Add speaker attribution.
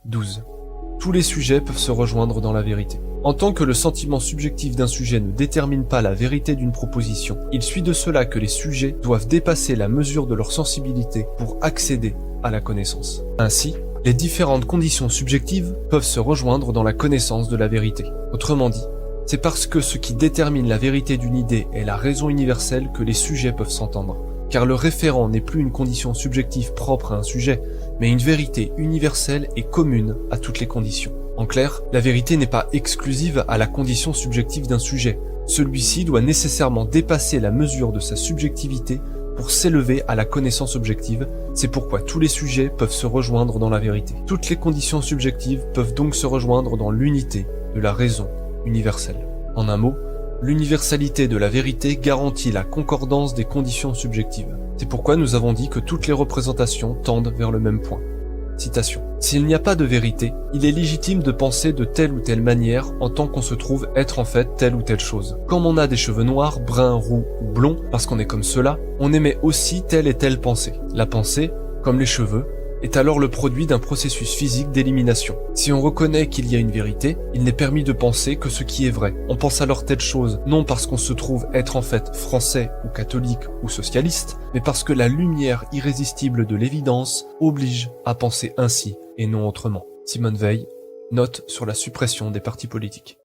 Speaker 1: 12. Tous les sujets peuvent se rejoindre dans la vérité. En tant que le sentiment subjectif d'un sujet ne détermine pas la vérité d'une proposition, il suit de cela que les sujets doivent dépasser la mesure de leur sensibilité pour accéder à la connaissance. Ainsi, les différentes conditions subjectives peuvent se rejoindre dans la connaissance de la vérité. Autrement dit, c'est parce que ce qui détermine la vérité d'une idée est la raison universelle que les sujets peuvent s'entendre. Car le référent n'est plus une condition subjective propre à un sujet, mais une vérité universelle et commune à toutes les conditions. En clair, la vérité n'est pas exclusive à la condition subjective d'un sujet. Celui-ci doit nécessairement dépasser la mesure de sa subjectivité pour s'élever à la connaissance objective. C'est pourquoi tous les sujets peuvent se rejoindre dans la vérité. Toutes les conditions subjectives peuvent donc se rejoindre dans l'unité de la raison universelle. En un mot, l'universalité de la vérité garantit la concordance des conditions subjectives. C'est pourquoi nous avons dit que toutes les représentations tendent vers le même point. Citation. S'il n'y a pas de vérité, il est légitime de penser de telle ou telle manière en tant qu'on se trouve être en fait telle ou telle chose. Comme on a des cheveux noirs, bruns, roux ou blonds, parce qu'on est comme cela, on émet aussi telle et telle pensée. La pensée, comme les cheveux, est alors le produit d'un processus physique d'élimination. Si on reconnaît qu'il y a une vérité, il n'est permis de penser que ce qui est vrai. On pense alors telle chose, non parce qu'on se trouve être en fait français ou catholique ou socialiste, mais parce que la lumière irrésistible de l'évidence oblige à penser ainsi et non autrement. Simone Veil, note sur la suppression des partis politiques.